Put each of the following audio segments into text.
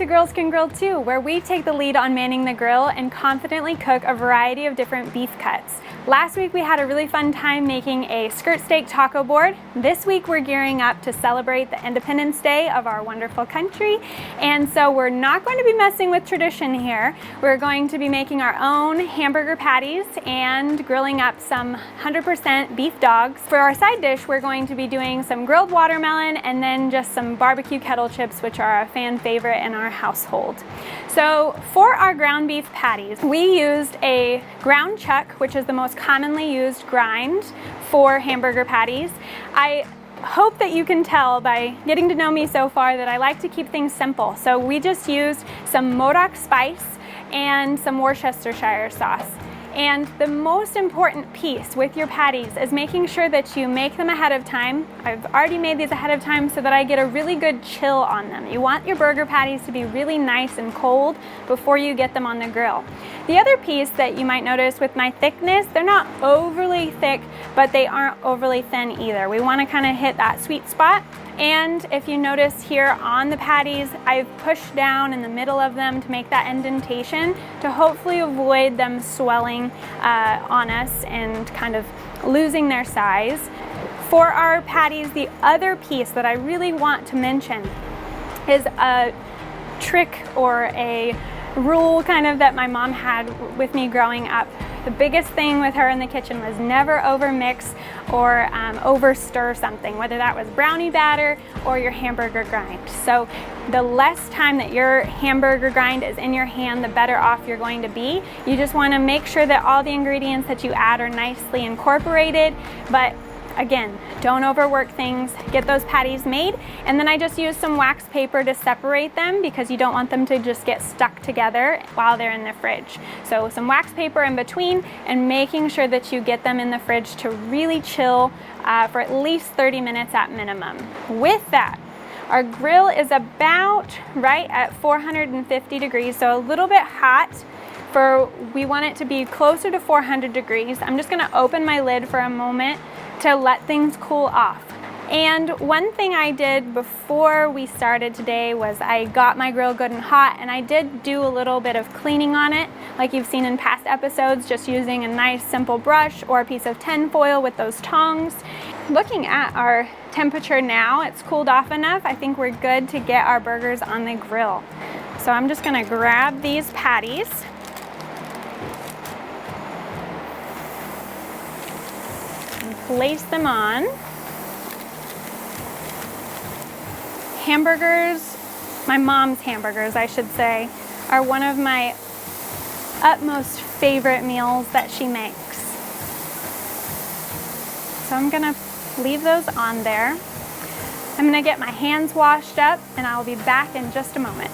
to Girls Can Grill Too, where we take the lead on manning the grill and confidently cook a variety of different beef cuts. Last week we had a really fun time making a skirt steak taco board. This week we're gearing up to celebrate the Independence Day of our wonderful country, and so we're not going to be messing with tradition here. We're going to be making our own hamburger patties and grilling up some 100% beef dogs. For our side dish, we're going to be doing some grilled watermelon and then just some barbecue kettle chips, which are a fan favorite in our household. So for our ground beef patties, we used a ground chuck, which is the most commonly used grind for hamburger patties. I hope that you can tell by getting to know me so far that I like to keep things simple. So we just used some Modoc spice and some Worcestershire sauce. And the most important piece with your patties is making sure that you make them ahead of time. I've already made these ahead of time so that I get a really good chill on them. You want your burger patties to be really nice and cold before you get them on the grill. The other piece that you might notice with my thickness, they're not overly thick, but they aren't overly thin either. We want to kind of hit that sweet spot. And if you notice here on the patties, I've pushed down in the middle of them to make that indentation to hopefully avoid them swelling on us and kind of losing their size. For our patties, the other piece that I really want to mention is a trick or a rule kind of that my mom had with me growing up. The biggest thing with her in the kitchen was never over mix or over stir something, whether that was brownie batter or your hamburger grind. So the less time that your hamburger grind is in your hand, the better off you're going to be. You just want to make sure that all the ingredients that you add are nicely incorporated, but again, don't overwork things. Get those patties made, and then I just use some wax paper to separate them because you don't want them to just get stuck together while they're in the fridge. So some wax paper in between and making sure that you get them in the fridge to really chill for at least 30 minutes at minimum. With that, our grill is about right at 450 degrees, so a little bit hot. We want it to be closer to 400 degrees. I'm just gonna open my lid for a moment to let things cool off. And one thing I did before we started today was I got my grill good and hot, and I did do a little bit of cleaning on it, like you've seen in past episodes, just using a nice simple brush or a piece of tin foil with those tongs. Looking at our temperature now, it's cooled off enough. I think we're good to get our burgers on the grill. So I'm just gonna grab these patties. Place them on. Hamburgers, my mom's hamburgers, I should say, are one of my utmost favorite meals that she makes. So I'm gonna leave those on there. I'm gonna get my hands washed up and I'll be back in just a moment.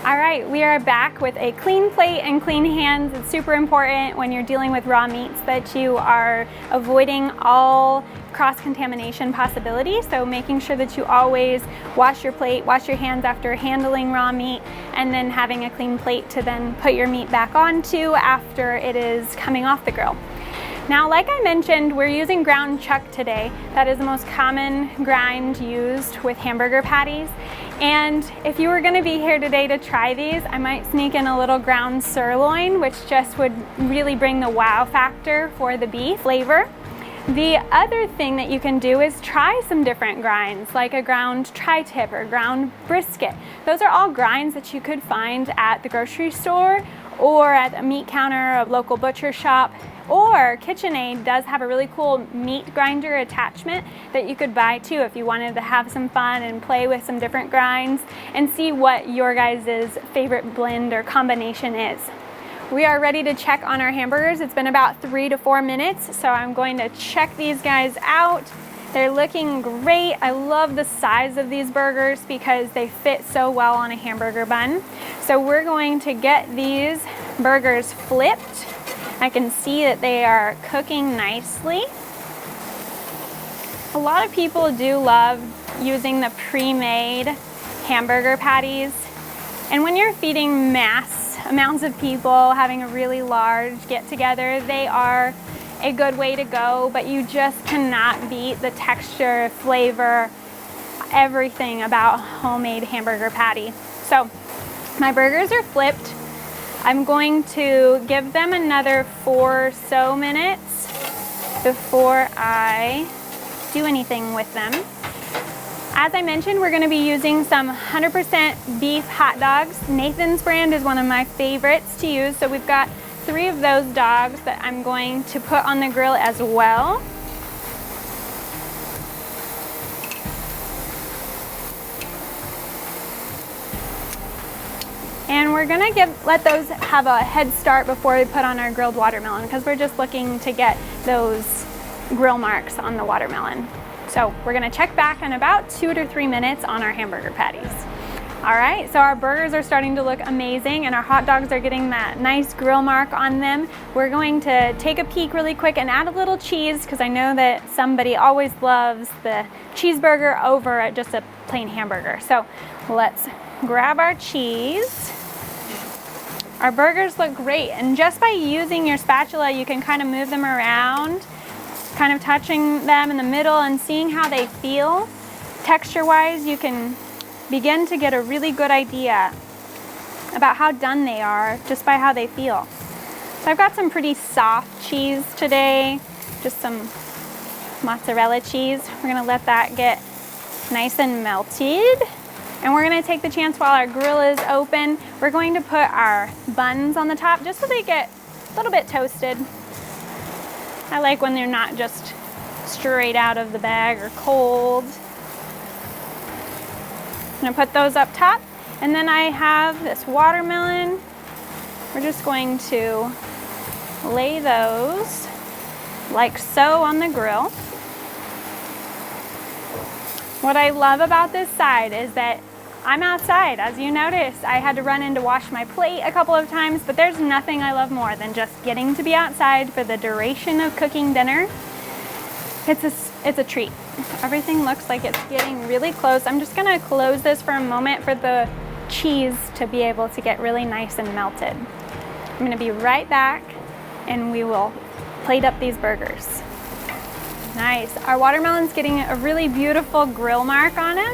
All right, we are back with a clean plate and clean hands. It's super important when you're dealing with raw meats that you are avoiding all cross-contamination possibilities. So making sure that you always wash your plate, wash your hands after handling raw meat, and then having a clean plate to then put your meat back onto after it is coming off the grill. Now, like I mentioned, we're using ground chuck today. That is the most common grind used with hamburger patties. And if you were gonna be here today to try these, I might sneak in a little ground sirloin, which just would really bring the wow factor for the beef flavor. The other thing that you can do is try some different grinds, like a ground tri-tip or ground brisket. Those are all grinds that you could find at the grocery store or at a meat counter, a local butcher shop, or KitchenAid does have a really cool meat grinder attachment that you could buy too if you wanted to have some fun and play with some different grinds and see what your guys' favorite blend or combination is. We are ready to check on our hamburgers. It's been about 3 to 4 minutes, so I'm going to check these guys out. They're looking great. I love the size of these burgers because they fit so well on a hamburger bun. So we're going to get these burgers flipped. I can see that they are cooking nicely. A lot of people do love using the pre-made hamburger patties. And when you're feeding mass amounts of people, having a really large get-together, they are a good way to go, but you just cannot beat the texture, flavor, everything about homemade hamburger patty. So My burgers are flipped. I'm going to give them another 4 or so minutes before I do anything with them. As I mentioned, we're going to be using some 100% beef hot dogs. Nathan's brand is one of my favorites to use, so we've got 3 of those dogs that I'm going to put on the grill as well. And we're gonna let those have a head start before we put on our grilled watermelon, because we're just looking to get those grill marks on the watermelon. So we're gonna check back in about 2 to 3 minutes on our hamburger patties. All right, so our burgers are starting to look amazing and our hot dogs are getting that nice grill mark on them. We're going to take a peek really quick and add a little cheese, because I know that somebody always loves the cheeseburger over just a plain hamburger. So let's grab our cheese. Our burgers look great, and just by using your spatula, you can kind of move them around, kind of touching them in the middle and seeing how they feel. Texture-wise, you can begin to get a really good idea about how done they are just by how they feel. So I've got some pretty soft cheese today, just some mozzarella cheese. We're gonna let that get nice and melted. And we're gonna take the chance while our grill is open, we're going to put our buns on the top just so they get a little bit toasted. I like when they're not just straight out of the bag or cold. I'm gonna put those up top. And then I have this watermelon. We're just going to lay those like so on the grill. What I love about this side is that I'm outside. As you noticed, I had to run in to wash my plate a couple of times, but there's nothing I love more than just getting to be outside for the duration of cooking dinner. It's a treat. Everything looks like it's getting really close. I'm just gonna close this for a moment for the cheese to be able to get really nice and melted. I'm gonna be right back and we will plate up these burgers. Nice. Our watermelon's getting a really beautiful grill mark on him.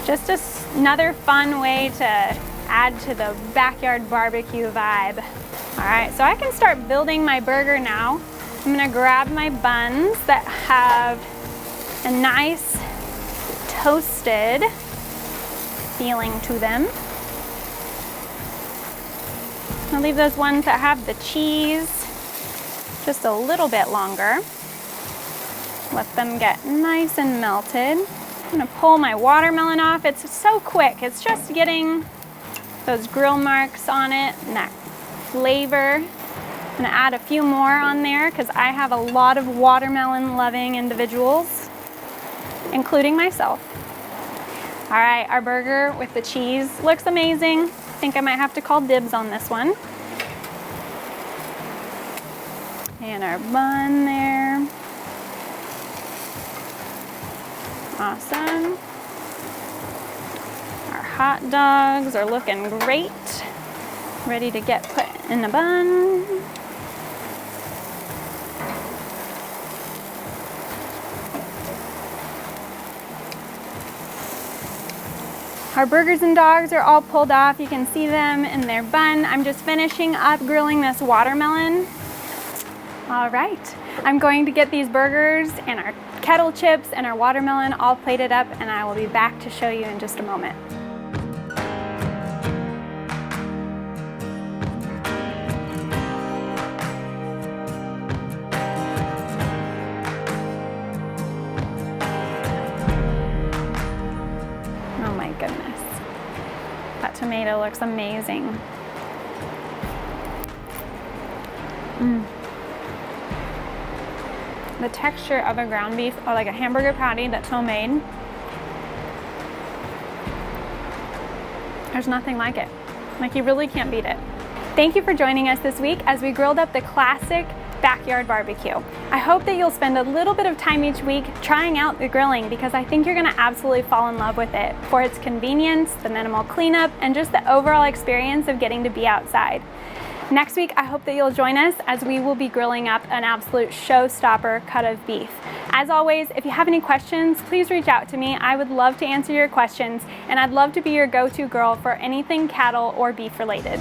Just another fun way to add to the backyard barbecue vibe. All right, so I can start building my burger now. I'm gonna grab my buns that have a nice toasted feeling to them. I'll leave those ones that have the cheese just a little bit longer. Let them get nice and melted. I'm gonna pull my watermelon off. It's so quick. It's just getting those grill marks on it and that flavor. I'm gonna add a few more on there because I have a lot of watermelon loving individuals, including myself. All right, our burger with the cheese looks amazing. I think I might have to call dibs on this one. And our bun there. Awesome. Our hot dogs are looking great. Ready to get put in the bun. Our burgers and dogs are all pulled off. You can see them in their bun. I'm just finishing up grilling this watermelon. All right, I'm going to get these burgers and our kettle chips and our watermelon all plated up, and I will be back to show you in just a moment. Oh my goodness, that tomato looks amazing. The texture of a ground beef or like a hamburger patty that's homemade, there's nothing like it. Like, you really can't beat it. Thank you for joining us this week as we grilled up the classic backyard barbecue. I hope that you'll spend a little bit of time each week trying out the grilling, because I think you're gonna absolutely fall in love with it for its convenience, the minimal cleanup, and just the overall experience of getting to be outside. Next week, I hope that you'll join us as we will be grilling up an absolute showstopper cut of beef. As always, if you have any questions, please reach out to me. I would love to answer your questions, and I'd love to be your go-to girl for anything cattle or beef related.